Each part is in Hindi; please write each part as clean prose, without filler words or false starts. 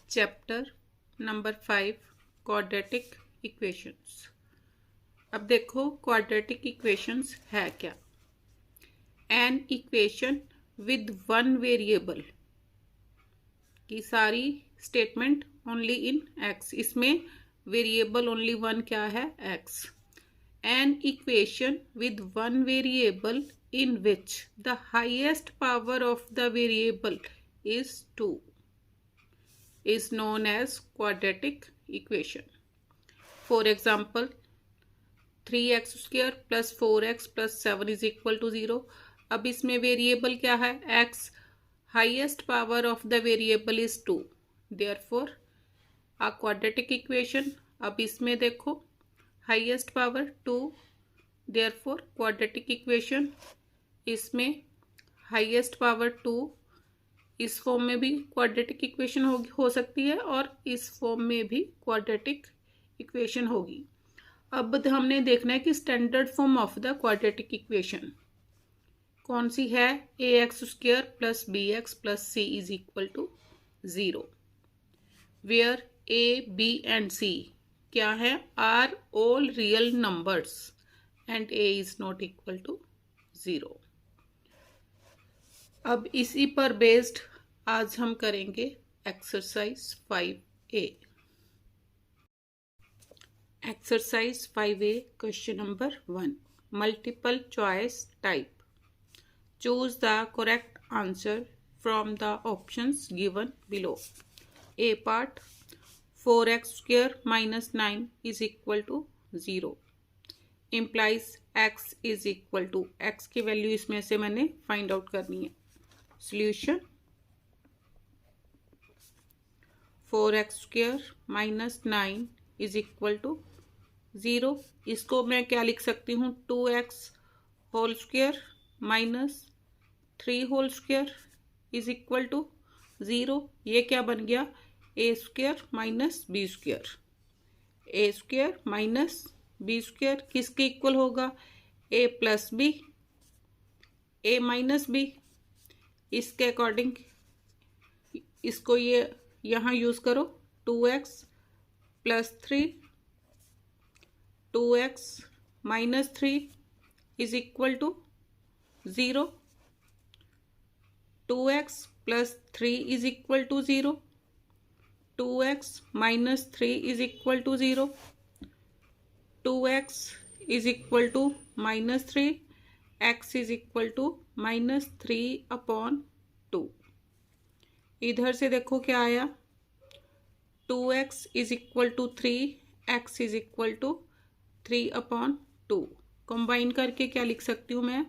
Chapter number 5 quadratic equations. अब देखो क्वाड्रेटिक इक्वेशंस है क्या। An equation with one variable की सारी स्टेटमेंट ओनली इन एक्स, इसमें वेरिएबल ओनली वन क्या है, x. An equation with one variable in which the highest power of the variable is 2 is known as quadratic equation. For example, 3x square plus 4x plus 7 is equal to 0. अब इसमें वेरिएबल क्या है, x. Highest power of the variable is 2, therefore a quadratic equation. अब इसमें देखो highest power 2, therefore quadratic equation. इसमें हाईएस्ट पावर 2, इस फॉर्म में भी क्वाड्रेटिक इक्वेशन हो सकती है और इस फॉर्म में भी क्वाड्रेटिक इक्वेशन होगी। अब हमने देखना है कि standard form of the quadratic equation कौन सी है। A x square plus b x plus c is equal to 0, where a b and c क्या है, are all real numbers and a is not equal to 0। अब इसी पर बेस्ड आज हम करेंगे exercise 5A। Exercise 5A question number 1, multiple choice type. Choose the correct answer from the options given below. A part, 4x square minus 9 is equal to 0 implies x is equal to, x की वैल्यू इसमें से मैंने फाइंड आउट करनी है। Solution, 4x square minus 9 is equal to 0। इसको मैं क्या लिख सकती हूँ, 2x whole square minus 3 whole square is equal to 0। ये क्या बन गया, A square minus B square. A square minus B square किसके इक्वल होगा, A plus B, A minus b. इसके अकॉर्डिंग इसको ये यहाँ यूज करो, 2x plus 3, 2x minus 3 is equal to 0, 2x plus 3 is equal to 0, 2x minus 3 is equal to 0, 2x is equal to minus 3, x is equal to minus 3/2। इधर से देखो क्या आया, 2x is equal to 3, x is equal to 3/2। Combine करके क्या लिख सकती हूँ मैं,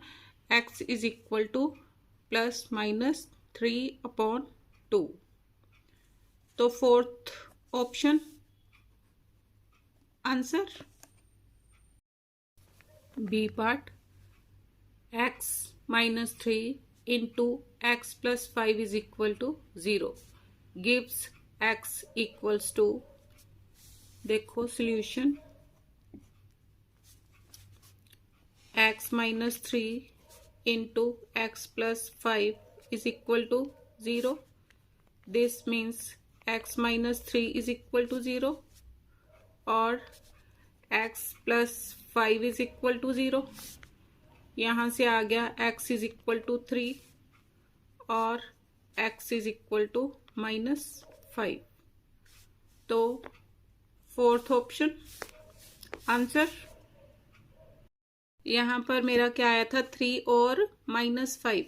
x is equal to plus minus 3/2। तो fourth option answer. B part, x minus 3 into x plus 5 is equal to 0 gives x equals to, देखो solution, x minus 3 into x plus 5 is equal to 0. This means x minus 3 is equal to 0 और x plus 5 is equal to 0। यहाँ से आ गया x इज इक्वल टू 3 और x is equal to minus 5। तो फोर्थ ऑप्शन आंसर। यहाँ पर मेरा क्या आया था, 3 और माइनस 5।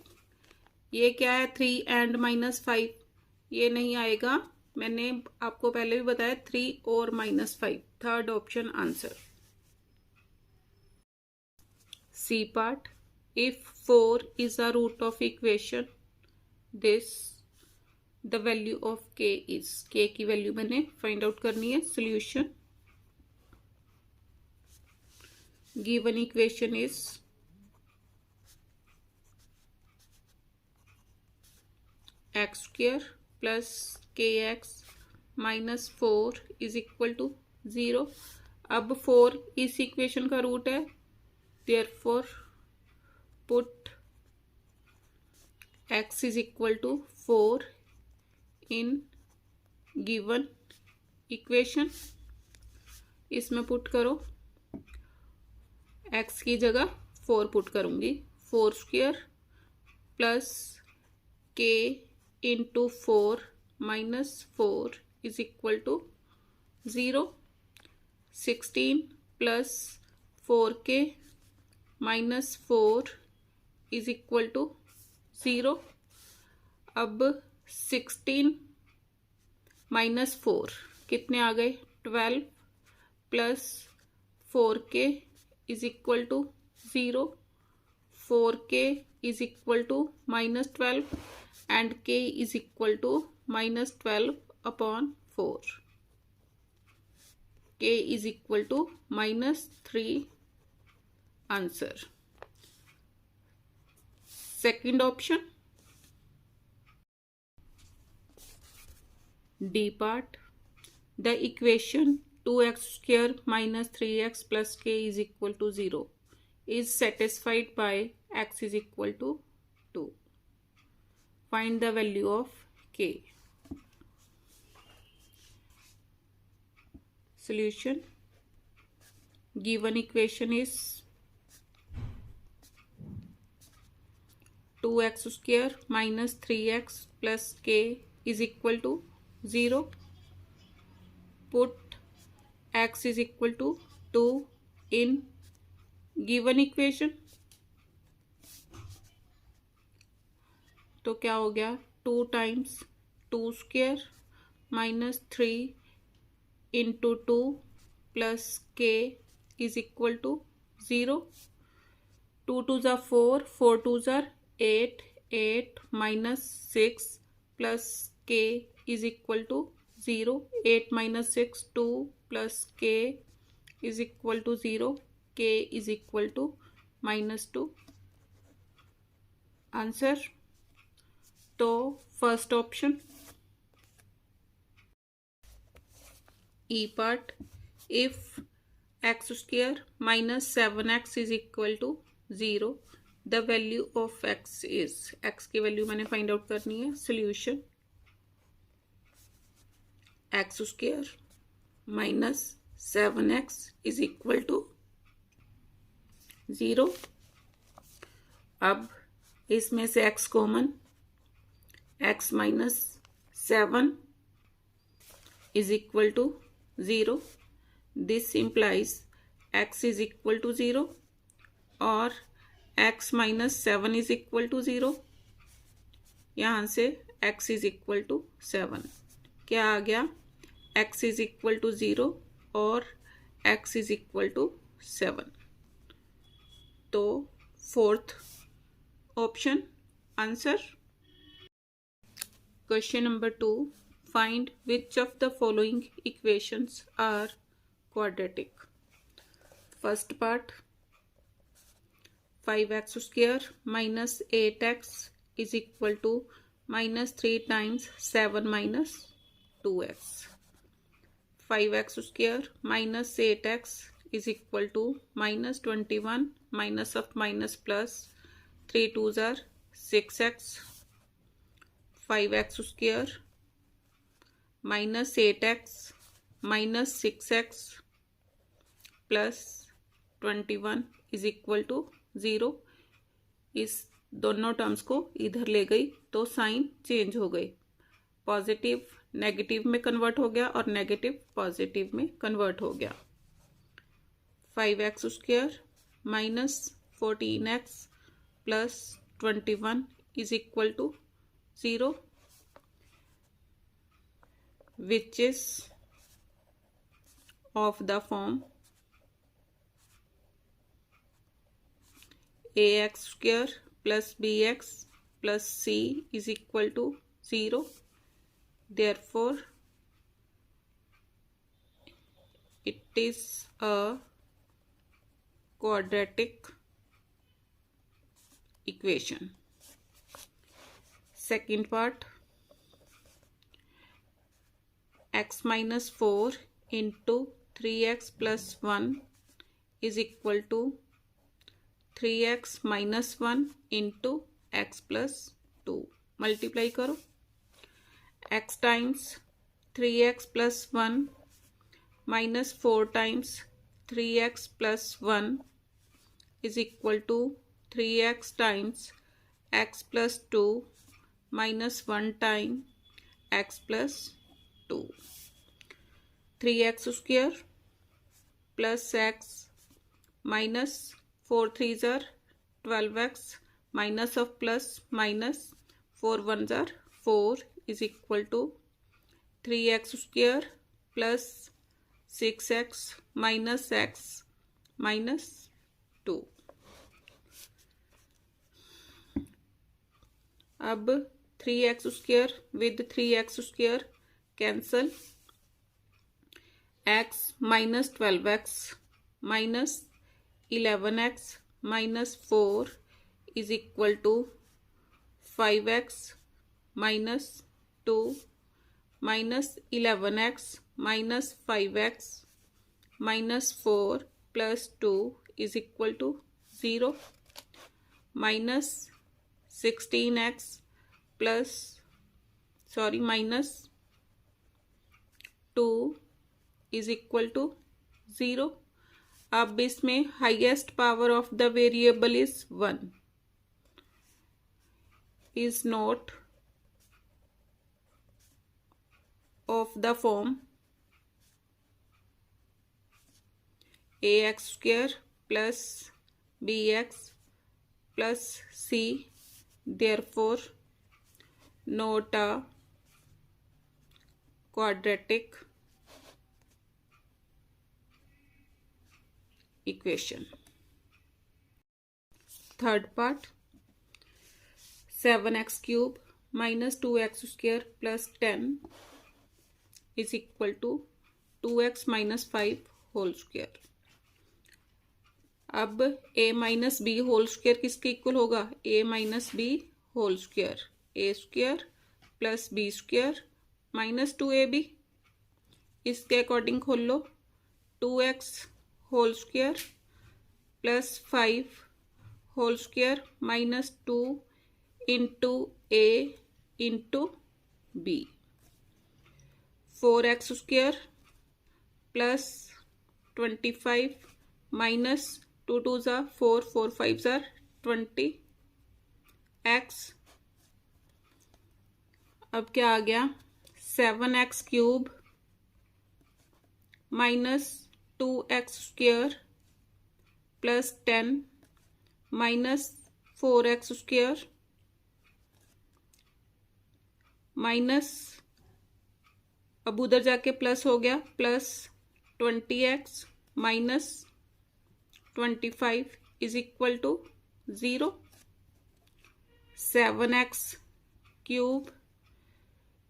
ये क्या है, 3 एंड माइनस 5, ये नहीं आएगा। मैंने आपको पहले भी बताया 3 और minus 5, third option answer. C part, if 4 is a root of equation, this the value of k is, k की वैल्यू मैंने फाइंड आउट करनी है। Solution, given equation is x square plus kx minus 4 is equal to 0। अब 4 इस इक्वेशन का रूट है, therefore put x is equal to 4 in given equation, इसमें पुट करो, x की जगह 4 पुट करूँगी, 4 square plus k into 4 minus 4 is equal to 0, 16 plus 4k minus 4 is equal to 0। अब 16 माइनस 4 कितने आ गए, 12 plus 4k is equal to 0, 4k is equal to minus 12 and k is equal to minus 12 upon 4, k is equal to minus 3 answer. Second option D part, the equation 2x square minus 3x plus k is equal to 0 is satisfied by x is equal to 2. Find the value of k. Solution, given equation is 2x square minus 3x plus k is equal to 0. Put x is equal to 2 in given equation, तो क्या हो गया, 2 times 2 square minus 3 into 2 plus k is equal to 0, 2 2 ज़ा 4, 4 2 ज़ा 8, 8 minus 6 plus k is equal to 0, 8 minus 6 2 plus k is equal to 0, k is equal to minus 2 answer. तो first option E part, if x square minus 7x is equal to 0 the value of x is, x की वैल्यू मैंने फाइंड आउट करनी है। Solution, x square minus 7x is equal to 0। अब इसमें से x common, x minus 7 is equal to 0, this implies x is equal to 0 और x minus 7 is equal to 0, यहाँ से x इज इक्वल टू 7, क्या आ गया, x इज इक्वल टू 0 और x इज इक्वल टू 7। तो fourth option answer. Question number 2, find which of the following equations are quadratic. First part, 5x square minus 8x is equal to minus 3 times 7 minus 2x। 5x square minus 8x is equal to minus 21 minus of minus plus 3 2 ज़ार 6x। 5x square minus 8x minus 6x plus 21 is equal to 0। इस दोनों टर्म्स को इधर ले गई तो साइन चेंज हो गई, पॉजिटिव नेगेटिव में कन्वर्ट हो गया और नेगेटिव पॉजिटिव में कन्वर्ट हो गया। 5x square minus 14x plus 21 is equal to 0, which is of the form ax square plus bx plus c is equal to 0, therefore it is a quadratic equation. Second part, x minus 4 into 3x plus 1 is equal to 3x minus 1 into x plus 2। Multiply करो, x times 3x plus 1 minus 4 times 3x plus 1 is equal to 3x times x plus 2 minus 1 time x plus 2. 3x square plus x minus 4 3s are 12x minus of plus minus 4 1s are 4 is equal to 3x square plus 6x minus x minus 2. अब 3x square with 3x square cancel. x minus 12x minus 11x minus 4 is equal to 5x minus 2 minus 11x minus 5x minus 4 plus 2 is equal to 0 minus 16x minus 2 is equal to 0. अब इसमें highest power of the variable is 1 is not of the form ax square plus bx plus c, therefore not a quadratic equation. Third part, 7x cube minus 2x square plus 10 is equal to 2x minus 5 whole square. अब a minus b whole square किसके इक्वल होगा? a minus b whole square, A square plus b square minus 2ab, इसके अकॉर्डिंग खोल लो 2x whole square plus 5 whole square minus 2 into a into b, 4x square plus 25 minus 2 2s are 4 4 5s are 20 x. अब क्या आ गया? 7x cube minus 2x square plus 10 minus 4x square minus, अब उधर जाके प्लस हो गया, plus 20x minus 25 is equal to 0. 7x cube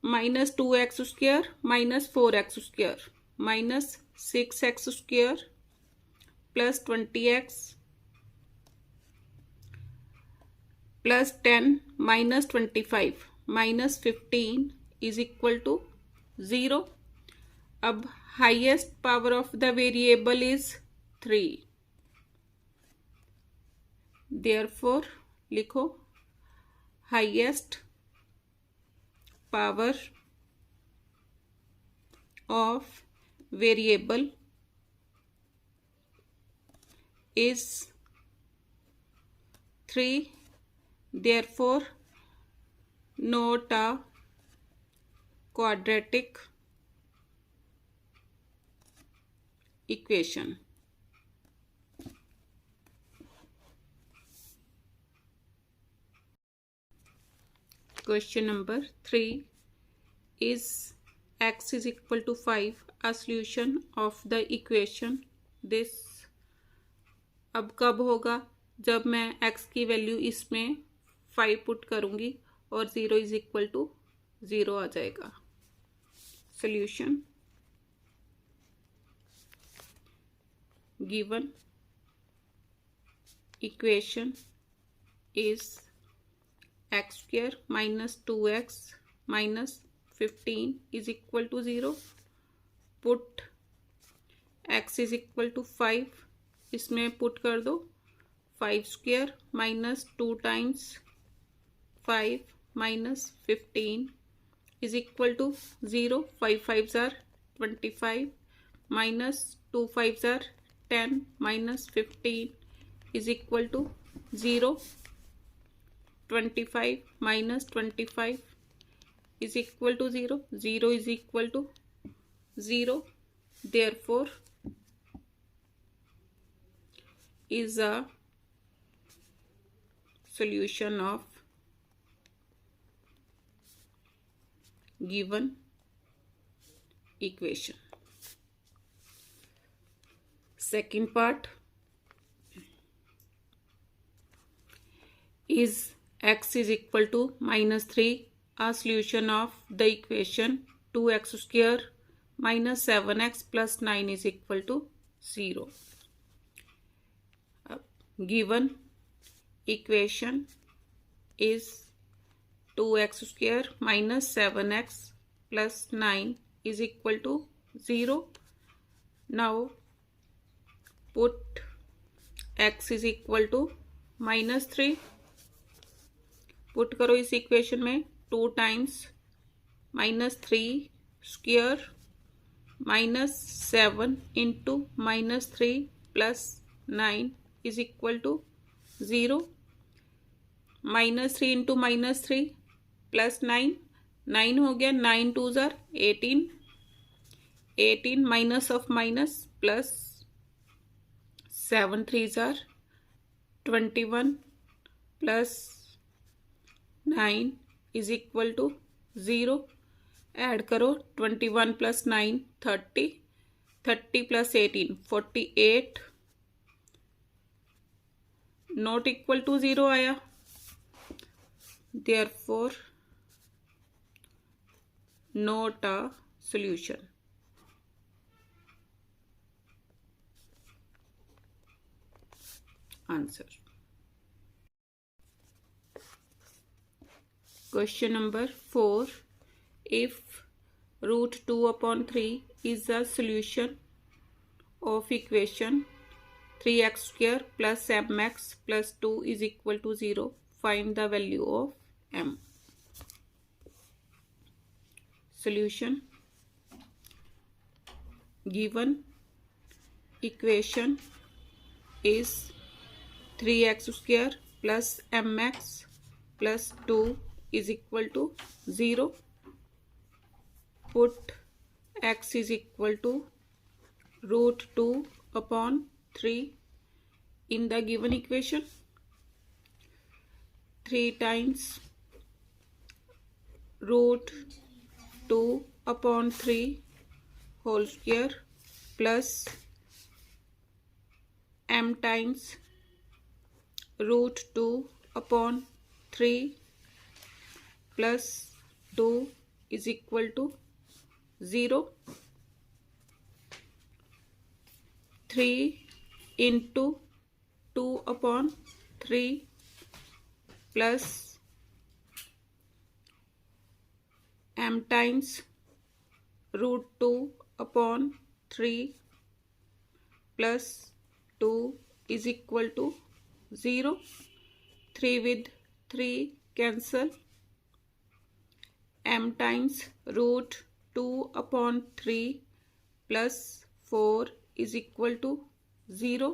minus 2x square minus 4x square minus 6x square plus 20x plus 10 minus 25 minus 15 is equal to 0. अब highest power of the variable is 3, therefore लिखो highest power of variable is 3, therefore not a quadratic equation. Question number 3, is x is equal to 5 a solution of the equation this? अब कब होगा? जब मैं x की वैल्यू इसमें 5 पुट करूंगी और 0 इज इक्वल टू 0 आ जाएगा. Solution given equation is x square minus 2x minus 15 is equal to 0. Put x is equal to 5, इसमें पुट कर दो 5 square minus 2 times 5 minus 15 is equal to 0. 5 5s are 25 minus 2 5s are 10 minus 15 is equal to 0. 25 minus 25 is equal to 0. 0 is equal to 0. Therefore, is a solution of given equation. Second part is x is equal to minus 3 a solution of the equation 2x square minus 7x plus 9 is equal to 0. Given equation is 2x square minus 7x plus 9 is equal to 0. Now put x is equal to minus 3. Put करो इस इक्वेशन में 2 times minus 3 square minus 7 into minus 3 plus 9 is equal to 0. Minus 3 into minus 3 plus 9 9 हो गया. 9 2s are 18. 18 minus of minus plus 7 3s are 21 plus 9 is equal to 0. Add करो 21 plus 9 30. 30 plus 18 48. Not equal to 0 आया. Therefore not a solution. Answer. Question number 4. If root 2 upon 3 is the solution of equation 3x square plus mx plus 2 is equal to 0, find the value of m. Solution. Given equation is 3x square plus mx plus 2 is equal to 0. Put x is equal to root 2 upon 3 in the given equation. 3 times root 2 upon 3 whole square plus m times root 2 upon 3 plus 2 is equal to 0. 3 into 2 upon 3 plus m times root 2 upon 3 plus 2 is equal to 0. 3 with 3 cancel. m times root 2 upon 3 plus 4 is equal to 0.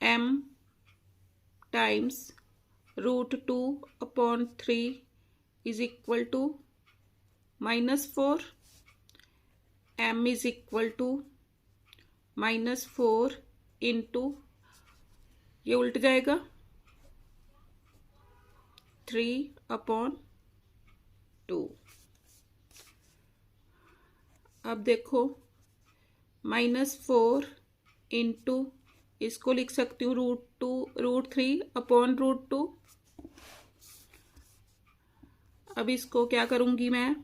m times root 2 upon 3 is equal to minus 4. m is equal to minus 4 into ये उल्ट जाएगा 3 upon 2. अब देखो -4 इंटू इसको लिख सकती हूँ √3 अपॉन √2. अब इसको क्या करूंगी मैं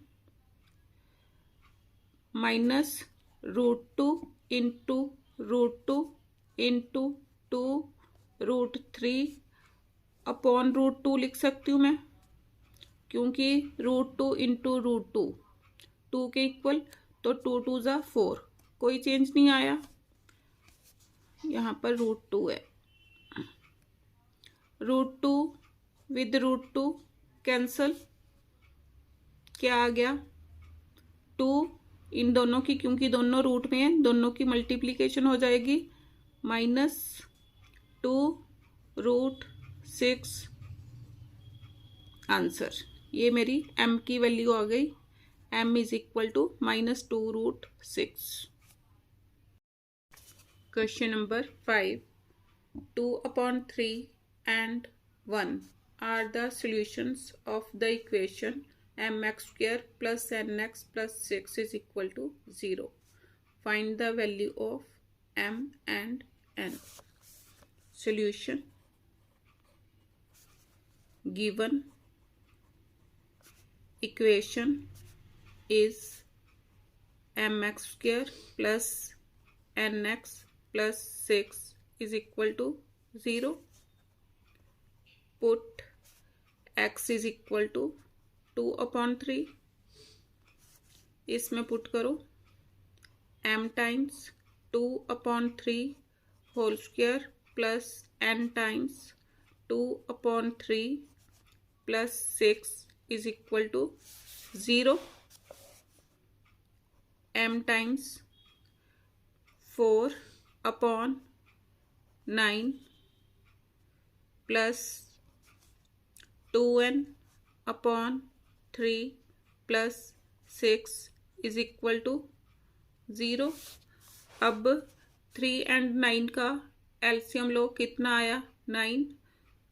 -√2 इंटू √2 इंटू 2√3 अपॉन √2 लिख सकती हूँ मैं, क्योंकि √2 इंटू √2 2 के इक्वल, तो 2 2 ज़ा 4, कोई चेंज नहीं आया. यहाँ पर √2 है. √2 विद √2 कैंसल, क्या आ गया 2 इन दोनों की, क्योंकि दोनों रूट में हैं, दोनों की मल्टीप्लीकेशन हो जाएगी -2√6 आंसर। ये मेरी m की वैल्यू आ गई, m is equal to -2√6। Question number 5, 2/3 and 1 are the solutions of the equation mx² plus nx plus 6 is equal to 0. Find the value of m and n. Solution: given equation is mx² plus nx plus 6 is equal to 0. Put x is equal to 2/3, इसमें पुट करो m times 2/3 whole square plus n times 2/3 plus 6 is equal to 0. m times 4/9 plus 2n/3 plus 6 is equal to 0. अब 3 and 9 का एलसीएम लो, कितना आया 9.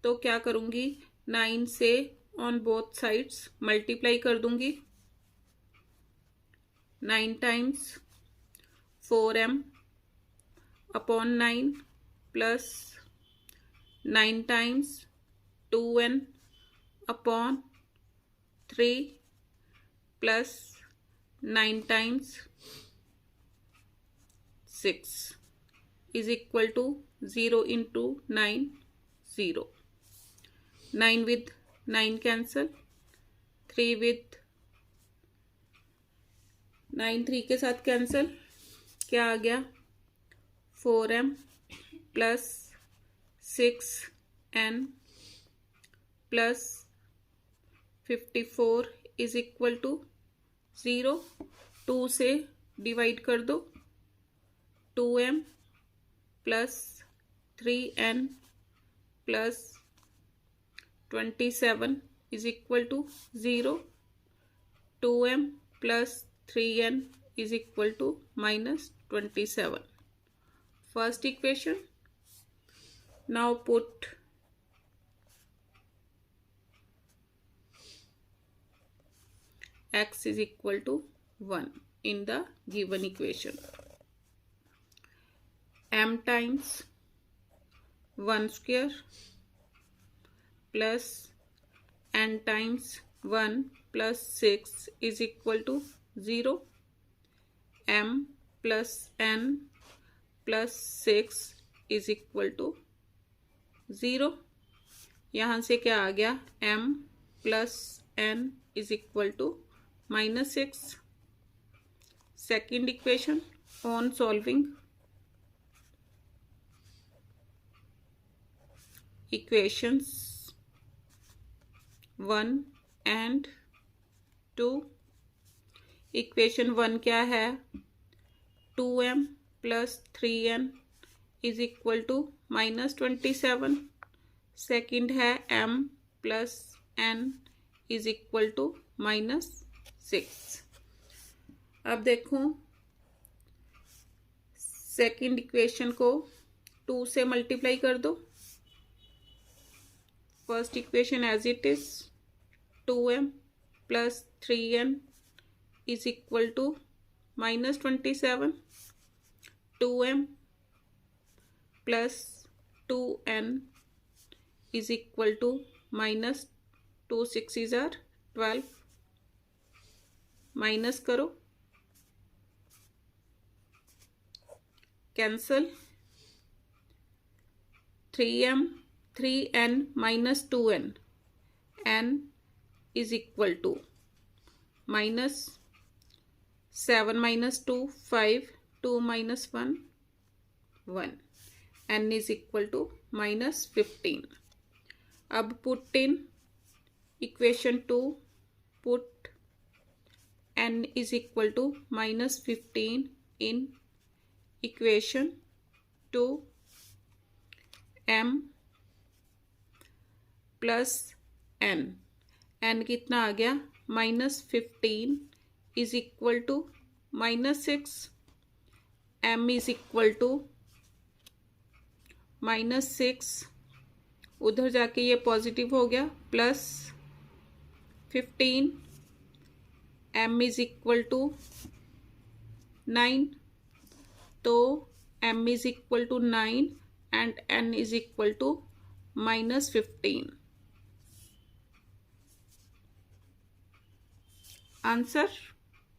तो क्या करूँगी 9 से ऑन बोथ साइड्स मल्टीप्लाई कर दूंगी. 9 times 4m/9 plus 9 times 2n/3 plus 9 times 6 is equal to 0 into 9 0. 9 with 9 cancel, 3 with 9 3 के साथ कैंसल. क्या आ गया 4m plus 6n plus 54 is equal to 0. 2 से डिवाइड कर दो, 2m plus 3n plus 27 is equal to 0. 2m plus 3n is equal to -27. First equation. Now put x is equal to 1 in the given equation. m times 1 square plus n times 1 plus 6 is equal to 0. m plus n plus 6 is equal to 0. यहाँ से क्या आ गया m plus n is equal to -6. Second equation on solving equations 1 and 2. Equation 1 क्या है 2m plus 3n is equal to -27. Second है m plus n is equal to -6. अब देखो सेकेंड इक्वेशन को 2 से मल्टीप्लाई कर दो. First equation as it is 2m plus 3n is equal to -27. 2m plus 2n is equal to -2 6 are 12. Minus करो, cancel. 3m 3n minus 2n, n is equal to -7 minus 2 5, 2 minus 1 1, n is equal to -15. अब put in equation 2, put n is equal to minus 15 in equation 2, m plus n कितना आ गया -15 is equal to -6, m is equal to -6, उधर जाके ये पॉजिटिव हो गया +15, m इज इक्वल टू 9, तो m is equal to 9 and n is equal to -15. Answer